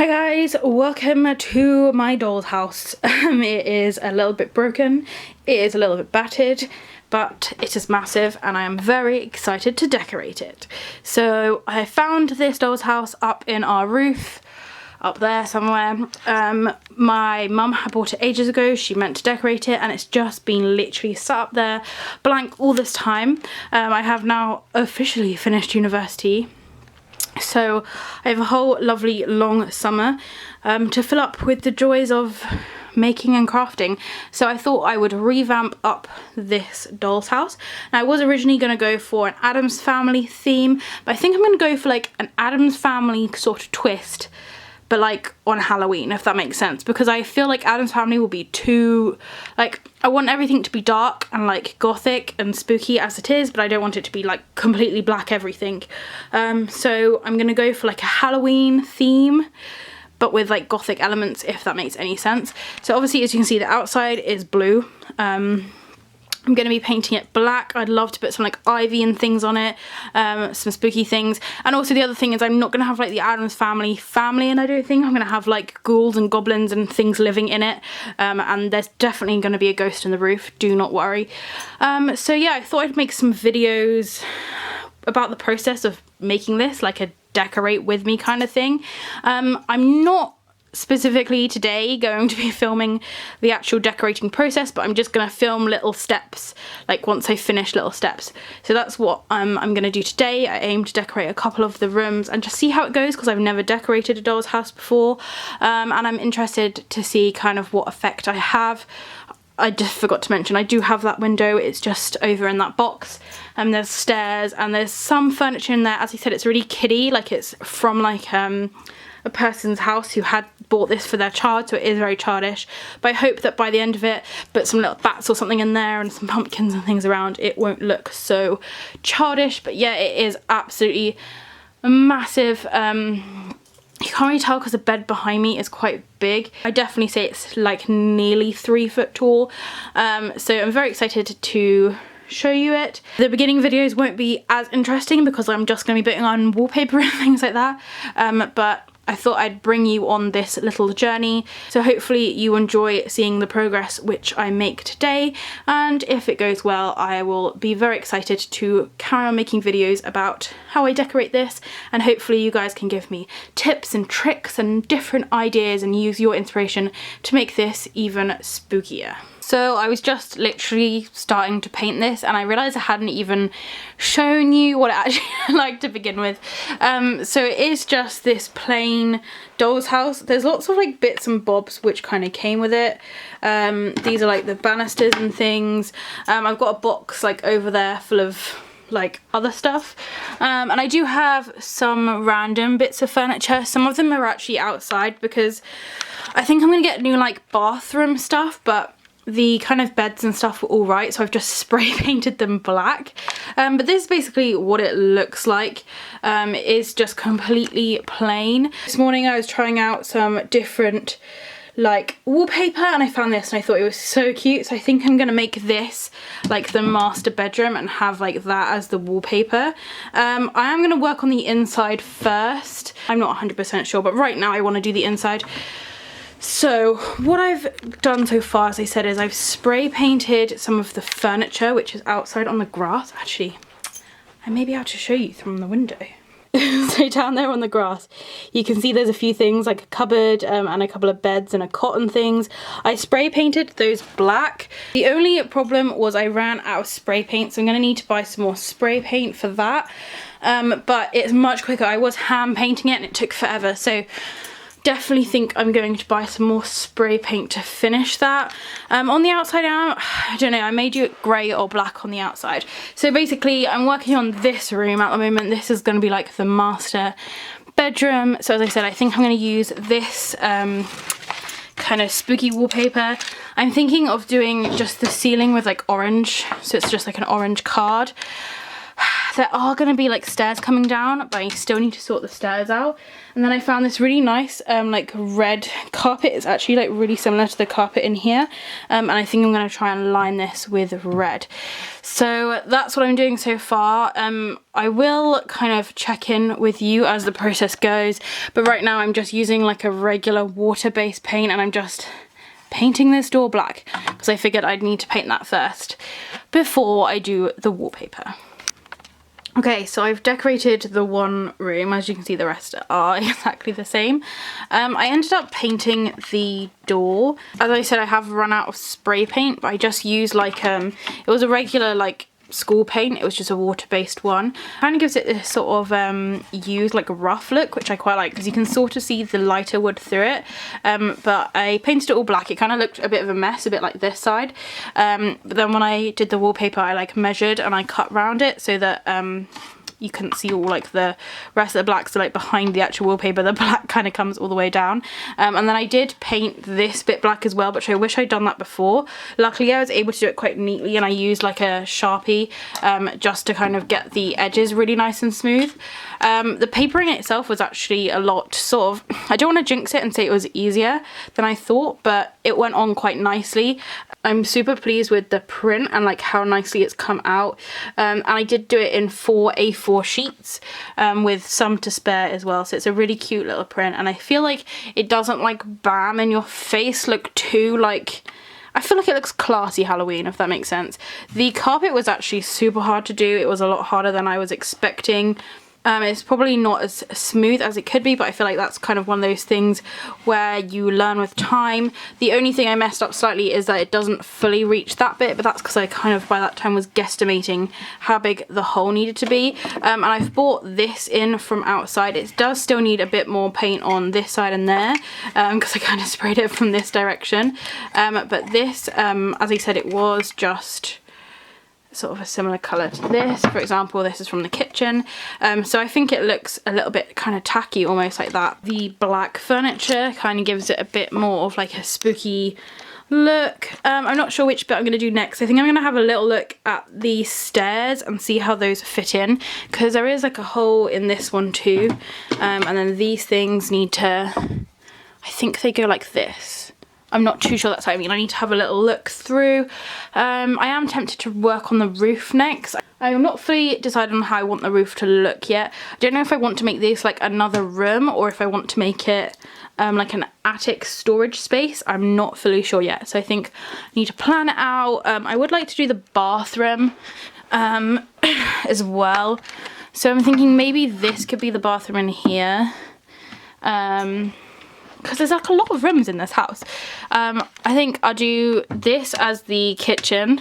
Hi guys, welcome to my doll's house. It is a little bit broken, it is a little bit battered, but it is massive and I am very excited to decorate it. So I found this doll's house up in our roof, up there somewhere. My mum had bought it ages ago. She meant to decorate it and it's just been literally sat up there blank all this time. I have now officially finished university. So I have a whole lovely long summer to fill up with the joys of making and crafting. So I thought I would revamp up this doll's house. Now I was originally going to go for an Addams Family theme, but I think I'm going to go for like an Addams Family sort of twist, but like on Halloween, if that makes sense, because I feel like Addams Family will be too, like, I want everything to be dark and like gothic and spooky as it is, but I don't want it to be like completely black everything. So I'm gonna go for like a Halloween theme, but with like gothic elements, if that makes any sense. So obviously, as you can see, the outside is blue. I'm going to be painting it black. I'd love to put some like ivy and things on it, some spooky things. And also the other thing is I'm not going to have like the Addams Family and I don't think I'm going to have like ghouls and goblins and things living in it. And there's definitely going to be a ghost in the roof, do not worry. So yeah, I thought I'd make some videos about the process of making this, like a decorate with me kind of thing. I'm not specifically today going to be filming the actual decorating process, but I'm just going to film little steps, like once I finish little steps. So that's what I'm going to do today. I aim to decorate a couple of the rooms and just see how it goes, because I've never decorated a doll's house before, and I'm interested to see kind of what effect I have. I just forgot to mention I do have that window, it's just over in that box, and there's stairs and there's some furniture in there. As I said, it's really kiddie, like it's from like a person's house who had bought this for their child, so it is very childish. But I hope that by the end of it, put some little bats or something in there and some pumpkins and things around, it won't look so childish. But yeah, it is absolutely massive. You can't really tell because the bed behind me is quite big. I definitely say it's like nearly 3 foot tall. So I'm very excited to show you it. The beginning videos won't be as interesting because I'm just going to be putting on wallpaper and things like that. But I thought I'd bring you on this little journey, so hopefully you enjoy seeing the progress which I make today, and if it goes well I will be very excited to carry on making videos about how I decorate this, and hopefully you guys can give me tips and tricks and different ideas and use your inspiration to make this even spookier. So I was just literally starting to paint this and I realised I hadn't even shown you what it actually like to begin with. So it is just this plain doll's house. There's lots of like bits and bobs which kind of came with it. These are like the banisters and things. I've got a box like over there full of like other stuff, and I do have some random bits of furniture. Some of them are actually outside because I think I'm gonna get new like bathroom stuff, but the kind of beds and stuff were all right, so I've just spray painted them black. But this is basically what it looks like. It is just completely plain. This morning I was trying out some different like wallpaper and I found this and I thought it was so cute, so I think I'm gonna make this like the master bedroom and have like that as the wallpaper. I am gonna work on the inside first. I'm not 100% sure, but right now I want to do the inside. So what I've done so far, as I said, is I've spray painted some of the furniture which is outside on the grass. Actually, I may be able to show you from the window. So down there on the grass you can see there's a few things like a cupboard and a couple of beds and a cot and things. I spray painted those black. The only problem was I ran out of spray paint, so I'm going to need to buy some more spray paint for that. But it's much quicker. I was hand painting it and it took forever, so definitely think I'm going to buy some more spray paint to finish that. On the outside, I don't know, I may do it grey or black on the outside. So basically I'm working on this room at the moment. This is going to be like the master bedroom. So as I said, I think I'm going to use this kind of spooky wallpaper. I'm thinking of doing just the ceiling with like orange, so it's just like an orange card. there are going to be like stairs coming down, but I still need to sort the stairs out. And then I found this really nice like red carpet. It's actually like really similar to the carpet in here, and I think I'm going to try and line this with red. So that's what I'm doing so far. I will kind of check in with you as the process goes, but right now I'm just using like a regular water-based paint, and I'm just painting this door black because I figured I'd need to paint that first before I do the wallpaper. Okay, so I've decorated the one room. As you can see, the rest are exactly the same. I ended up painting the door. As I said, I have run out of spray paint, but I just used like, it was a regular like school paint. It was just a water-based one. Kind of gives it this sort of used like rough look, which I quite like because you can sort of see the lighter wood through it. But I painted it all black. It kind of looked a bit of a mess, a bit like this side. But then when I did the wallpaper, I like measured and I cut round it so that you couldn't see all like the rest of the black, so like behind the actual wallpaper the black kind of comes all the way down. And then I did paint this bit black as well, which I wish I'd done that before. Luckily I was able to do it quite neatly, and I used like a Sharpie just to kind of get the edges really nice and smooth. The papering itself was actually a lot sort of, I don't want to jinx it and say it was easier than I thought, but it went on quite nicely. I'm super pleased with the print and like how nicely it's come out. And I did do it in 4 A4 sheets with some to spare as well. So it's a really cute little print, and I feel like it doesn't like bam in your face look too like, I feel like it looks classy Halloween, if that makes sense. The carpet was actually super hard to do. It was a lot harder than I was expecting. It's probably not as smooth as it could be, but I feel like that's kind of one of those things where you learn with time. The only thing I messed up slightly is that it doesn't fully reach that bit, but that's because I kind of by that time was guesstimating how big the hole needed to be. And I've bought this in from outside. It does still need a bit more paint on this side and there because I kind of sprayed it from this direction. But this, as I said, it was just sort of a similar colour to this. For example, this is from the kitchen, so I think it looks a little bit kind of tacky, almost like that. The black furniture kind of gives it a bit more of like a spooky look. I'm not sure which bit I'm going to do next. I think I'm going to have a little look at the stairs and see how those fit in, because there is like a hole in this one too, and then these things need to, I think they go like this. I'm not too sure that's what I mean. I need to have a little look through. I am tempted to work on the roof next. I'm not fully decided on how I want the roof to look yet. I don't know if I want to make this like another room or if I want to make it like an attic storage space. I'm not fully sure yet. So I think I need to plan it out. I would like to do the bathroom as well. So I'm thinking maybe this could be the bathroom in here. Because there's like a lot of rooms in this house. I think I'll do this as the kitchen,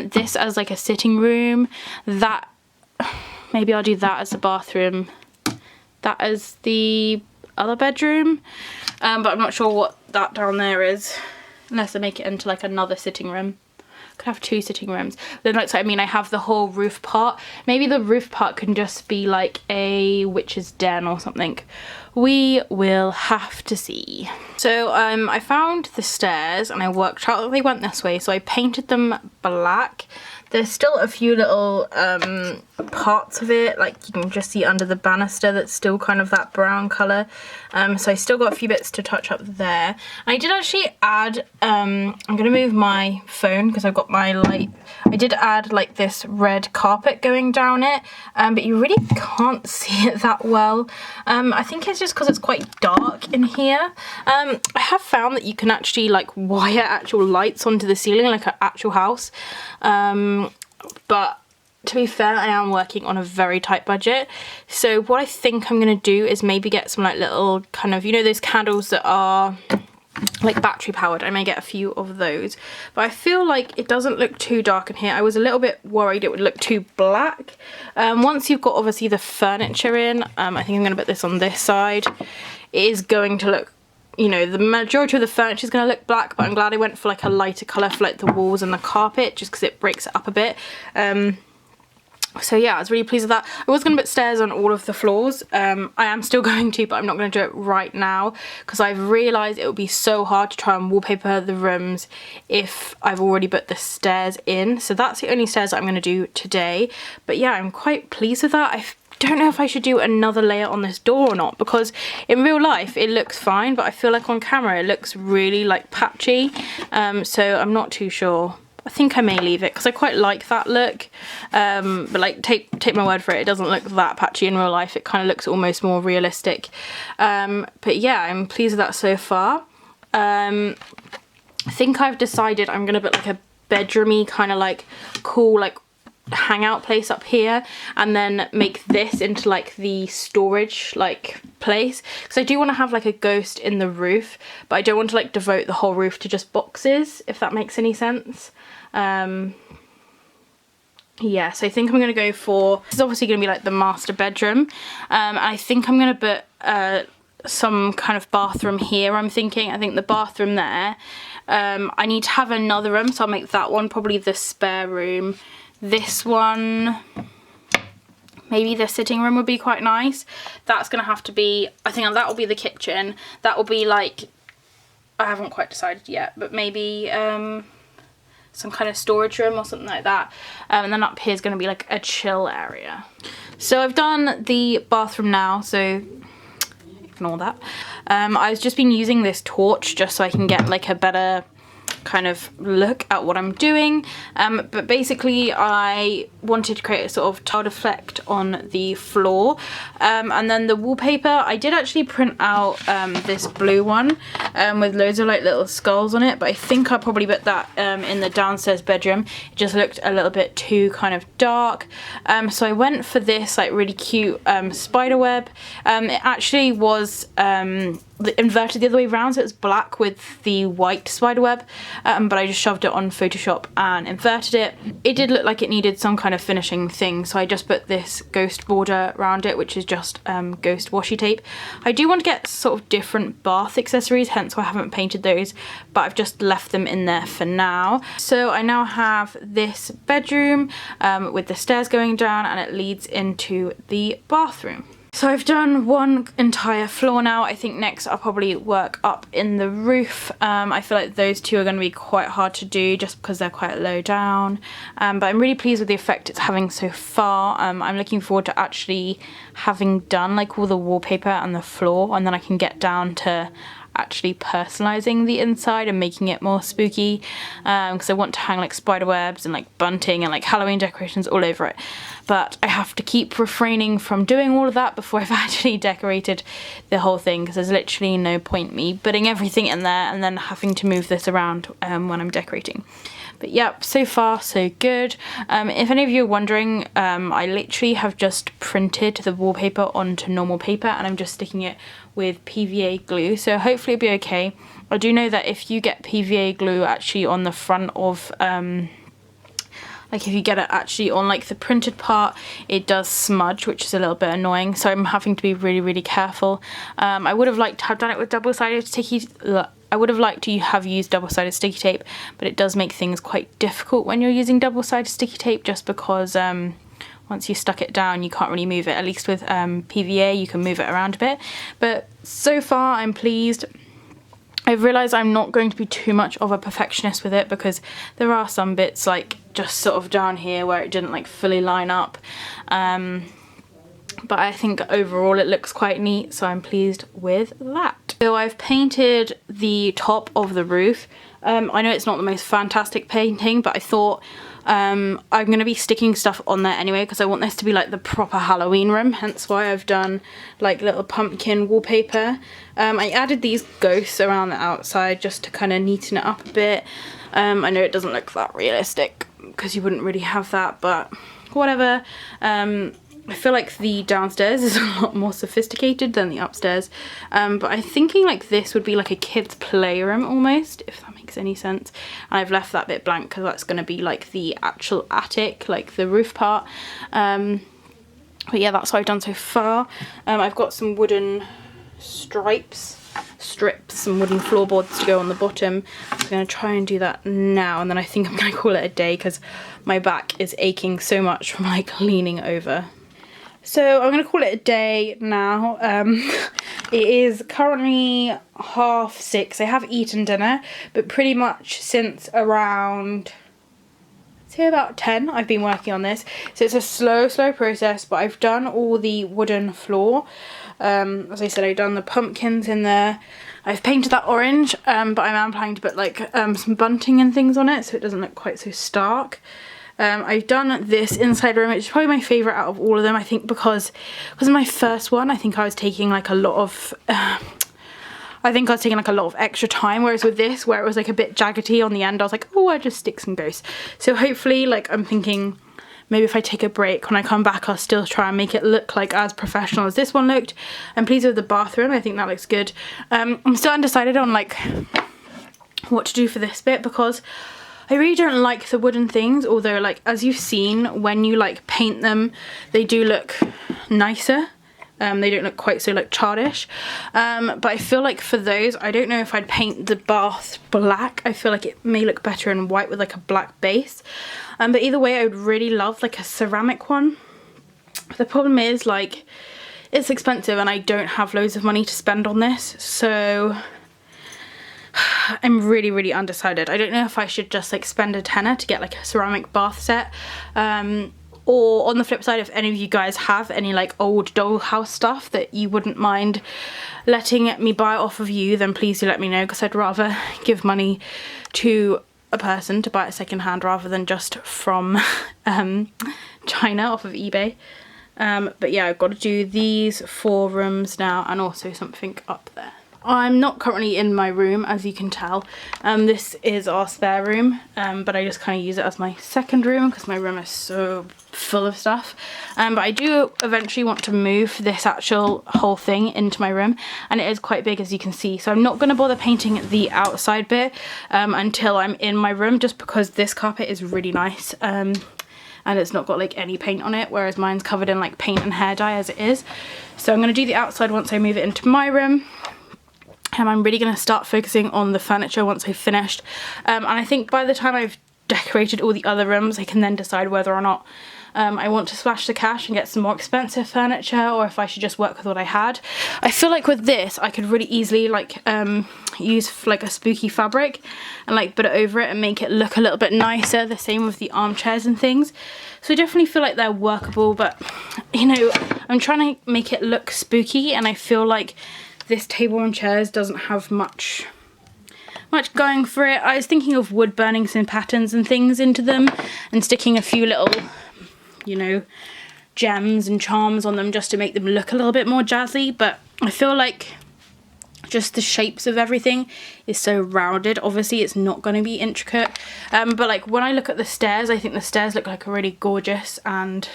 this as like a sitting room, that, maybe I'll do that as the bathroom, that as the other bedroom, but I'm not sure what that down there is, unless I make it into like another sitting room. Could have 2 sitting rooms. Then like, so I mean, I have the whole roof part. Maybe the roof part can just be like a witch's den or something. We will have to see. So I found the stairs and I worked out that they went this way, so I painted them black. There's still a few little parts of it, like you can just see under the banister that's still kind of that brown colour. So I still got a few bits to touch up there. I did actually add, I'm going to move my phone because I've got my light. I did add like this red carpet going down it, but you really can't see it that well. I think it's just because it's quite dark in here. I have found that you can actually like wire actual lights onto the ceiling like an actual house. But to be fair, I am working on a very tight budget. So what I think I'm going to do is maybe get some like little kind of, you know, those candles that are like battery powered. I may get a few of those, but I feel like it doesn't look too dark in here. I was a little bit worried it would look too black. Once you've got obviously the furniture in, I think I'm going to put this on this side. It is going to look, you know, the majority of the furniture is going to look black, but I'm glad I went for like a lighter colour for like the walls and the carpet, just because it breaks it up a bit. So yeah, I was really pleased with that. I was going to put stairs on all of the floors. I am still going to, but I'm not going to do it right now because I've realised it would be so hard to try and wallpaper the rooms if I've already put the stairs in. So that's the only stairs that I'm going to do today. But yeah, I'm quite pleased with that. I don't know if I should do another layer on this door or not, because in real life it looks fine, but I feel like on camera it looks really like patchy. So I'm not too sure. I think I may leave it because I quite like that look, but like take my word for it, it doesn't look that patchy in real life. It kind of looks almost more realistic. But yeah, I'm pleased with that so far. I think I've decided I'm gonna put like a bedroomy kind of like cool like hangout place up here, and then make this into like the storage like place, because I do want to have like a ghost in the roof, but I don't want to like devote the whole roof to just boxes, if that makes any sense. Yeah, so I think I'm gonna go for, this is obviously gonna be like the master bedroom. I think I'm gonna put some kind of bathroom here. I think the bathroom there, I need to have another room, so I'll make that one probably the spare room. This one, maybe the sitting room would be quite nice. That's gonna have to be, I think that will be the kitchen. That will be like, I haven't quite decided yet, but maybe some kind of storage room or something like that. And then up here is gonna be like a chill area. So I've done the bathroom now, so ignore that. I've just been using this torch just so I can get like a better kind of look at what I'm doing, but basically I wanted to create a sort of tiled effect on the floor, and then the wallpaper, I did actually print out this blue one with loads of like little skulls on it, but I think I'll probably put that in the downstairs bedroom. It just looked a little bit too kind of dark, so I went for this like really cute spider web. It actually was inverted the other way around, so it was black with the white spider web, but I just shoved it on Photoshop and inverted it. It did look like it needed some kind of finishing thing, so I just put this ghost border around it, which is just ghost washi tape. I do want to get sort of different bath accessories, hence why I haven't painted those, but I've just left them in there for now. So I now have this bedroom with the stairs going down, and it leads into the bathroom. So I've done one entire floor now. I think next I'll probably work up in the roof. I feel like those two are going to be quite hard to do just because they're quite low down. But I'm really pleased with the effect it's having so far. I'm looking forward to actually having done like all the wallpaper and the floor, and then I can get down to actually personalizing the inside and making it more spooky, because I want to hang like spider webs and like bunting and like Halloween decorations all over it, but I have to keep refraining from doing all of that before I've actually decorated the whole thing, because there's literally no point me putting everything in there and then having to move this around when I'm decorating. But yep, so far so good. If any of you are wondering, I literally have just printed the wallpaper onto normal paper, and I'm just sticking it with PVA glue, so hopefully it'll be okay. I do know that if you get PVA glue actually on the front of like if you get it actually on like the printed part, it does smudge, which is a little bit annoying, so I'm having to be really careful. I would have liked to have done it with double-sided sticky, I would have liked to have used double-sided sticky tape, but it does make things quite difficult when you're using double-sided sticky tape, just because once you stuck it down you can't really move it. At least with PVA you can move it around a bit. But so far I'm pleased. I've realised I'm not going to be too much of a perfectionist with it, because there are some bits like just sort of down here where it didn't like fully line up. But I think overall it looks quite neat, so I'm pleased with that. So I've painted the top of the roof. I know it's not the most fantastic painting, but I thought I'm going to be sticking stuff on there anyway, because I want this to be like the proper Halloween room, hence why I've done like little pumpkin wallpaper. I added these ghosts around the outside just to kind of neaten it up a bit. I know it doesn't look that realistic because you wouldn't really have that, but whatever. I feel like the downstairs is a lot more sophisticated than the upstairs, but I'm thinking like this would be like a kid's playroom almost, if that makes any sense. And I've left that bit blank because that's going to be like the actual attic, like the roof part. But yeah, that's what I've done so far. I've got some wooden stripes strips, some wooden floorboards to go on the bottom. I'm going to try and do that now, and then I think I'm going to call it a day because my back is aching so much from like leaning over. So I'm going to call it a day now. It is currently 6:30. I have eaten dinner, but pretty much since around, say about 10, I've been working on this. So it's a slow process, but I've done all the wooden floor. As I said, I've done the pumpkins in there. I've painted that orange, but I am planning to put like some bunting and things on it so it doesn't look quite so stark. I've done this inside room, which is probably my favourite out of all of them, I think, because my first one, I think I was taking like a lot of extra time, whereas with this, where it was like a bit jaggedy on the end, I was like, oh, I just stick some ghosts. So hopefully, like, I'm thinking maybe if I take a break, when I come back, I'll still try and make it look like as professional as this one looked. I'm pleased with the bathroom. I think that looks good. I'm still undecided on like what to do for this bit, because I really don't like the wooden things, although like as you've seen, when you like paint them, they do look nicer. They don't look quite so like childish. But I feel like for those, I don't know if I'd paint the bath black. I feel like it may look better in white with like a black base. But either way, I would really love like a ceramic one. The problem is like it's expensive and I don't have loads of money to spend on this. So I'm really undecided. I don't know if I should just like spend a tenner to get like a ceramic bath set, or on the flip side, if any of you guys have any like old dollhouse stuff that you wouldn't mind letting me buy off of you, then please do let me know, because I'd rather give money to a person to buy it second hand rather than just from China off of eBay. But yeah, I've got to do these 4 rooms now, and also something up there. I'm not currently in my room, as you can tell. This is our spare room, but I just kind of use it as my second room because my room is so full of stuff. But I do eventually want to move this actual whole thing into my room, and it is quite big, as you can see. So I'm not going to bother painting the outside bit until I'm in my room, just because this carpet is really nice. And it's not got like any paint on it, whereas mine's covered in like paint and hair dye as it is. So I'm going to do the outside once I move it into my room. And I'm really going to start focusing on the furniture once I've finished. And I think by the time I've decorated all the other rooms, I can then decide whether or not I want to splash the cash and get some more expensive furniture, or if I should just work with what I had. I feel like with this, I could really easily like use like a spooky fabric and like put it over it and make it look a little bit nicer. The same with the armchairs and things. So I definitely feel like they're workable, but you know, I'm trying to make it look spooky, and I feel like this table and chairs doesn't have much going for it. I was thinking of wood burning some patterns and things into them and sticking a few little, you know, gems and charms on them just to make them look a little bit more jazzy, but I feel like just the shapes of everything is so rounded. Obviously it's not going to be intricate, but like when I look at the stairs, I think the stairs look like a really gorgeous, and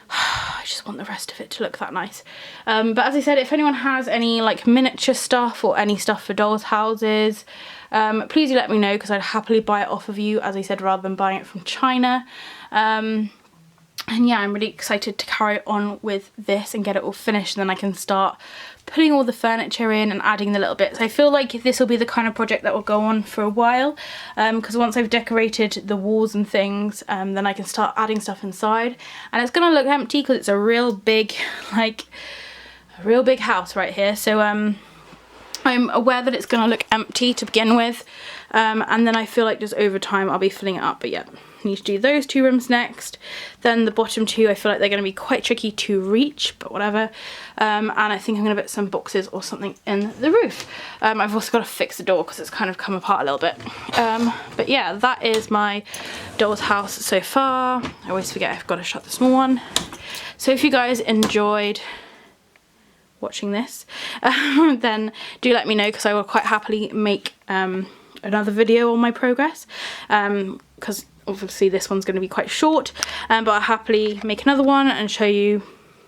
I just want the rest of it to look that nice. But as I said, if anyone has any like miniature stuff or any stuff for dolls' houses, please do let me know, because I'd happily buy it off of you, as I said, rather than buying it from China. And yeah, I'm really excited to carry on with this and get it all finished, and then I can start putting all the furniture in and adding the little bits. I feel like this will be the kind of project that will go on for a while, because once I've decorated the walls and things, then I can start adding stuff inside, and it's gonna look empty because it's a real big, like a real big house right here. So I'm aware that it's gonna look empty to begin with, and then I feel like just over time I'll be filling it up. But yeah, I need to do those 2 rooms next. Then the bottom 2, I feel like they're going to be quite tricky to reach, but whatever. And I think I'm going to put some boxes or something in the roof. I've also got to fix the door because it's kind of come apart a little bit. But yeah, that is my doll's house so far. I always forget I've got to shut the small one. So if you guys enjoyed watching this, then do let me know, because I will quite happily make another video on my progress, because obviously this one's going to be quite short, but I'll happily make another one and show you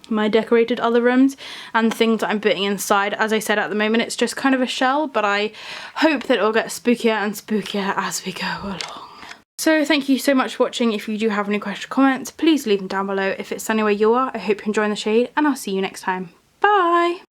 my decorated other rooms and the things that I'm putting inside. As I said, at the moment it's just kind of a shell, but I hope that it'll get spookier and spookier as we go along. So thank you so much for watching. If you do have any questions or comments, please leave them down below. If it's sunny where you are, I hope you're enjoying the shade, and I'll see you next time. Bye!